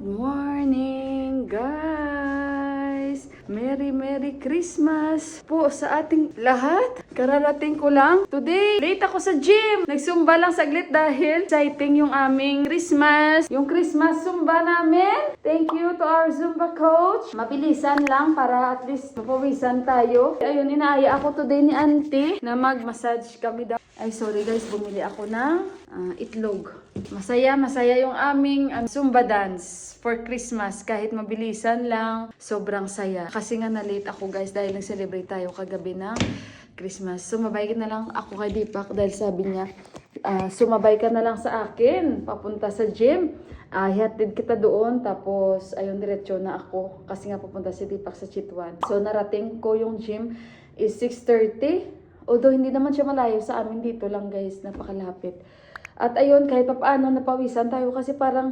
morning, guys! Merry Christmas po sa ating lahat. Kararating ko lang. Today, late ako sa gym. Nagsumba lang saglit dahil exciting yung aming Christmas. Yung Christmas Zumba namin. Thank you to our Zumba coach. Mabilisan lang para at least mapawisan tayo. Ayun, inaaya ako today ni Auntie na mag-massage kami daw. Ay, sorry guys, bumili ako ng itlog. Masaya yung aming Zumba dance for Christmas. Kahit mabilisan lang, sobrang saya. Kasi nga na-late ako guys dahil nag-celebrate tayo kagabi ng Christmas. Sumabay ka na lang ako kay Deepak dahil sabi niya, sumabay ka na lang sa akin, papunta sa gym. Ihatid kita doon, tapos ayun, diretso na ako. Kasi nga papunta si Deepak sa Chitwan. So narating ko yung gym is 6:30. Although hindi naman siya malayo sa amin dito lang guys, napakalapit. At ayun, kahit paano napawisan tayo kasi parang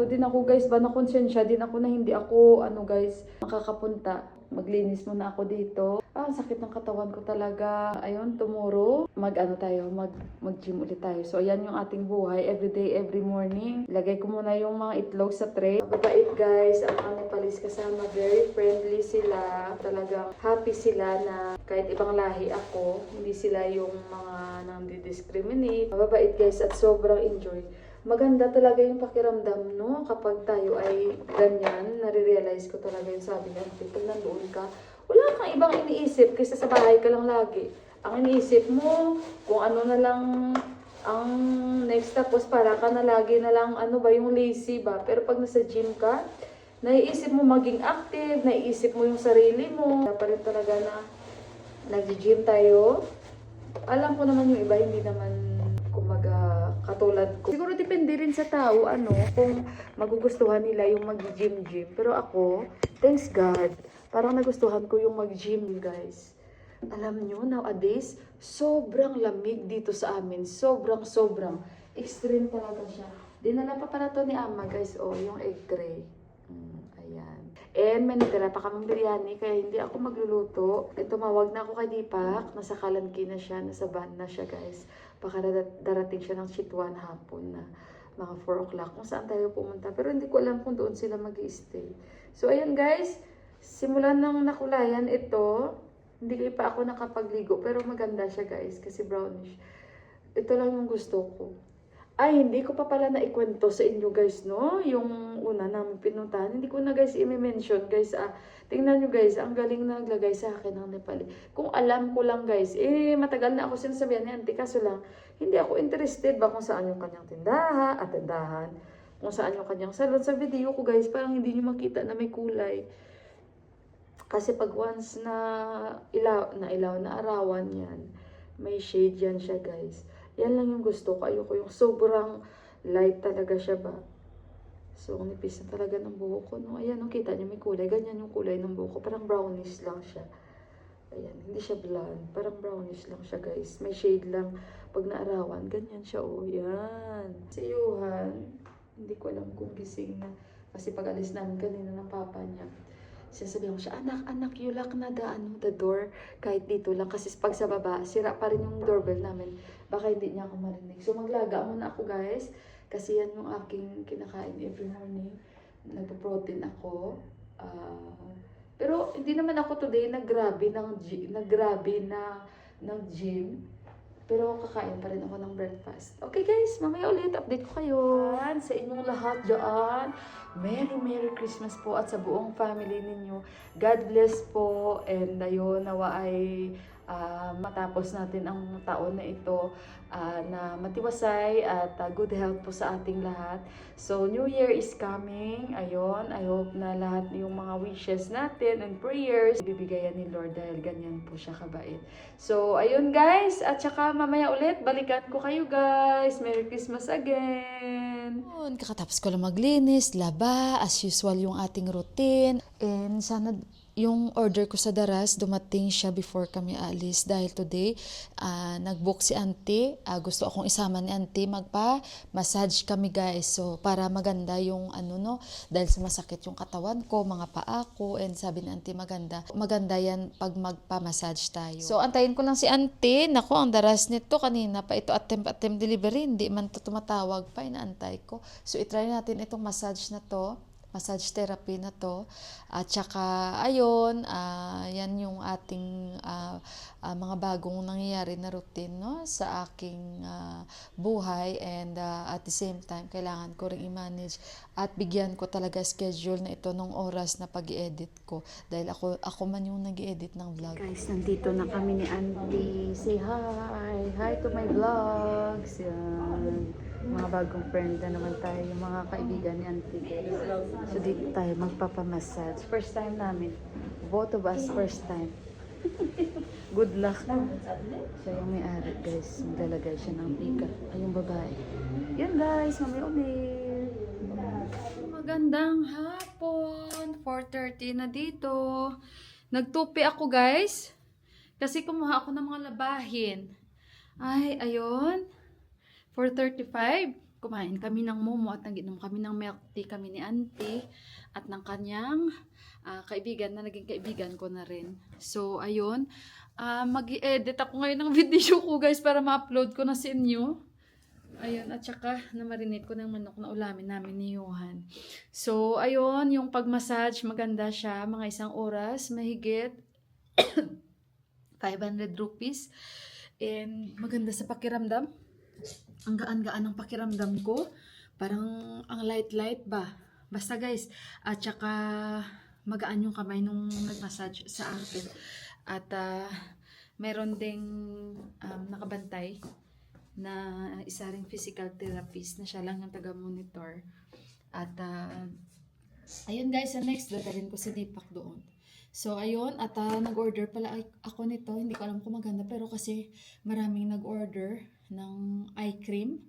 din ako guys, ba nakonsensya din ako na hindi ako guys, makakapunta. Maglinis muna ako dito. Sakit ng katawan ko talaga. Ayun, tomorrow, mag-gym ulit tayo. So ayan yung ating buhay, everyday, every morning. Lagay ko muna yung mga itlog sa tray. Mababait guys, ang mga Nepalis kasama, very friendly sila. Talagang happy sila na kahit ibang lahi ako, hindi sila yung mga nang-discriminate. Mababait guys at sobrang enjoy. Maganda talaga yung pakiramdam, no? Kapag tayo ay ganyan, nare-realize ko talaga yung sabi niya, pag nandoon ka, wala kang ibang iniisip kaysa sa bahay ka lang lagi. Ang iniisip mo, kung ano na lang ang next, tapos para ka na lagi na lang, yung lazy ba? Pero pag nasa gym ka, naiisip mo maging active, naiisip mo yung sarili mo. Dapat rin talaga na nag-gym tayo. Alam ko naman yung iba, hindi naman katulad ko. Siguro depende rin sa tao, kung magugustuhan nila yung mag-gym. Pero ako, thanks God, parang nagustuhan ko yung mag-gym, guys. Alam nyo, nowadays, sobrang lamig dito sa amin. Sobrang. Extreme talaga siya. Dinala pa pala to ni Ama, guys. Yung egg tray. Ayan. And may natira pa kaming biryani, kaya hindi ako magluluto. Tumawag na ako kay Deepak. Nasa Kalangki na siya, nasa van na siya, guys. Baka darating siya ng Chitwan hapon na mga 4 o'clock kung saan tayo pumunta. Pero hindi ko alam kung doon sila mag-i-stay. So, ayun guys. Simulan ng nakulayan ito. Hindi pa ako nakapagligo. Pero maganda siya guys. Kasi brownish. Ito lang yung gusto ko. Ay, hindi ko pa pala naikwento sa inyo guys, no? Yung una namin pinuntahan. Hindi ko na guys i-mention guys. Tingnan nyo guys, ang galing na naglagay sa akin ng Nepali. Kung alam ko lang guys, matagal na ako sinasabihan ni Auntie. Kaso lang, hindi ako interested ba kung saan yung kanyang tindahan, kung saan yung kanyang salon. Sa video ko guys, parang hindi nyo makita na may kulay. Kasi pag once na ilaw na arawan yan, may shade yan siya guys. Yan lang yung gusto ko. Ayoko yung sobrang light talaga siya ba. So, nipis na talaga ng buhok ko. No? Ayan, kita niyo may kulay. Ganyan yung kulay ng buhok ko. Parang brownish lang siya. Ayan, hindi siya blonde. Parang brownish lang siya, guys. May shade lang. Pag naarawan, ganyan siya. Oh, yan. Si Johan, hindi ko alam kung gising na. Kasi pag alis namin kanina ng papa niya, sinasabihan ko siya, anak, you lock na the door. Kahit dito lang. Kasi pag sa baba, sira pa rin yung doorbell namin. Baka hindi niya ako marinig. So, maglaga muna ako, guys. Kasi yan yung aking kinakain every morning. Nagpo-protein ako. Pero hindi naman ako today naggrabe ng gym. Pero kakain pa rin ako ng breakfast. Okay guys, mamaya ulit update ko kayo. Sa inyong lahat dyan, Merry Christmas po at sa buong family ninyo. God bless po. And ayun, nawa ay matapos natin ang taon na ito na matiwasay at good health po sa ating lahat. So, New Year is coming. Ayun, I hope na lahat yung mga wishes natin and prayers bibigayan ni Lord dahil ganyan po siya kabait. So, ayun guys. At saka mamaya ulit, balikan ko kayo guys. Merry Christmas again! Kakatapos ko lang maglinis, laba, as usual yung ating routine. And sana yung order ko sa Daras, dumating siya before kami alis. Dahil today, nag-book si Auntie. Gusto akong isama ni Auntie. Magpa-massage kami guys. So, para maganda yung dahil sa masakit yung katawan ko, mga paa ko. And sabi ni Auntie, maganda yan pag magpa-massage tayo. So, antayin ko lang si Auntie. Naku, ang Daras nito kanina pa ito attempt delivery. Hindi man ito tumatawag pa, inaantay ko. So, itry natin itong massage na to. massage therapy na to. At saka, ayun, yan yung ating mga bagong nangyayari na routine, no, sa aking buhay. And at the same time, kailangan ko rin i-manage at bigyan ko talaga schedule na ito nung oras na pag-i-edit ko. Dahil ako man yung nag-i-edit ng vlog. Guys, nandito na kami ni Auntie. Say hi! Hi to my vlogs! Yan. Mga bagong friend na naman tayo, yung mga kaibigan ni Auntie. So dito tayo magpapamassage. First time namin. Both of us first time. Good luck. Siya yung may-ari, guys. Maglalagay siya ng pika. Ay, yung babae. Yan, guys. Mamaya ulit. Magandang hapon. 4:30 na dito. Nagtupi ako, guys. Kasi kumuha ako ng mga labahin. Ay, ayun. 4:35. Kumain kami ng momo at nag-inom kami ng milk tea kami ni Auntie at ng kanyang kaibigan na naging kaibigan ko na rin. So, ayun. Mag-i-edit ako ngayon ng video ko, guys, para ma-upload ko na sa inyo. Ayun, at saka na-marinate ko ng manok na ulamin namin ni Johan. So, ayun, yung pag-massage, maganda siya. Mga 1 oras, mahigit 500 rupees. And maganda sa pakiramdam. Ang gaan-gaan ng pakiramdam ko. Parang ang light-light ba. Basta, guys, at saka magaan yung kamay nung nag-massage sa akin. At meron ding nakabantay na isa ring physical therapist na siya lang ang taga-monitor. At ayun, guys, sa next dadalhin ko si Deepak doon. So ayun, at nag-order pala ako nito. Hindi ko alam kung maganda, pero kasi maraming nag-order ng eye cream.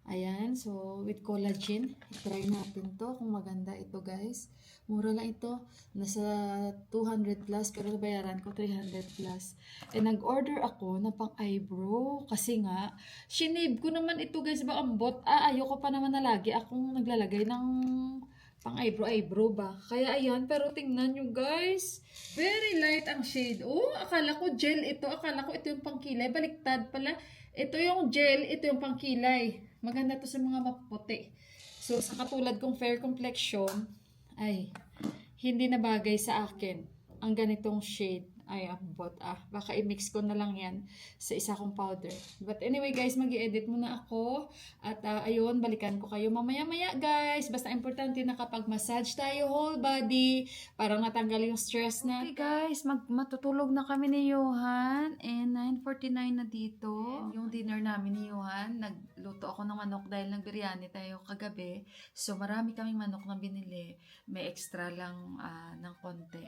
Ayan, so with collagen. I-try natin to kung maganda ito, guys. Mura lang ito. Nasa 200 plus, pero bayaran ko 300 plus. And nag-order ako na pang eyebrow. Kasi nga, shinave ko naman ito, guys. Ba ambot? Ayoko pa naman na lagi akong naglalagay ng pang eyebrow ba. Kaya ayan, pero tingnan nyo, guys. Very light ang shade. Oh, akala ko gel ito. Akala ko ito yung pangkilay. Baliktad pala. Ito yung gel, ito yung pangkilay. Maganda to sa mga maputi. So, sa katulad kong fair complexion, ay, hindi na bagay sa akin ang ganitong shade. Ay, ambot. Baka i-mix ko na lang yan sa isa kong powder. But anyway, guys, mag-i-edit muna ako. At ayun, balikan ko kayo mamaya-maya, guys. Basta importante na kapag massage tayo whole body, parang natanggal yung stress na. Okay, guys, matutulog na kami ni Johan. And 9:49 na dito. And yung dinner namin ni Johan, nagluto ako ng manok dahil nag-biryani tayo kagabi. So, marami kaming manok na binili. May extra lang ng konti.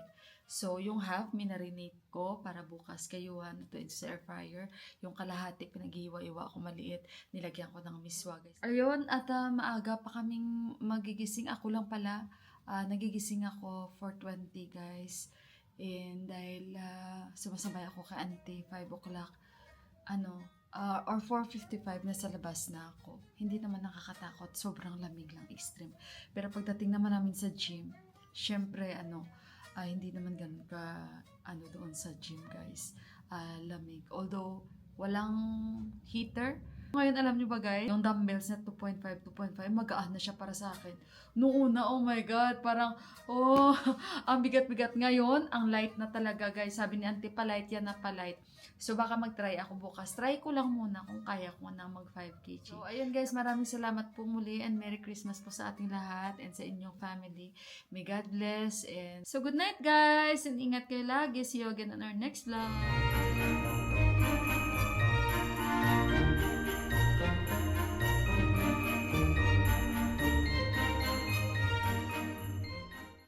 So, yung half, minarinate ko para bukas kayuhan ito sa air fryer. Yung kalahati, pinag-iwa-iwa ako maliit. Nilagyan ko ng miswa, guys. Ayun, at maaga pa kaming magigising. Ako lang pala, nagigising ako 4:20, guys. And dahil sumasabay ako kay Auntie, 5 o'clock, or 4:55 na sa labas na ako. Hindi naman nakakatakot. Sobrang lamig lang, extreme. Pero pagdating naman namin sa gym, syempre, hindi naman ganun ka, doon sa gym, guys. Lamig. Although, walang heater. Ngayon, alam nyo ba, guys, yung dumbbells na 2.5, magaan na siya para sa akin. Noong una, oh my God, parang, ang bigat-bigat. Ngayon, ang light na talaga, guys. Sabi ni Auntie, palight yan na palight. So, baka mag-try ako bukas. Try ko lang muna kung kaya ko na mag 5 kg. So, ayun, guys, maraming salamat po muli and Merry Christmas po sa ating lahat and sa inyong family. May God bless and so good night, guys, and ingat kayo lagi. See you again on our next vlog.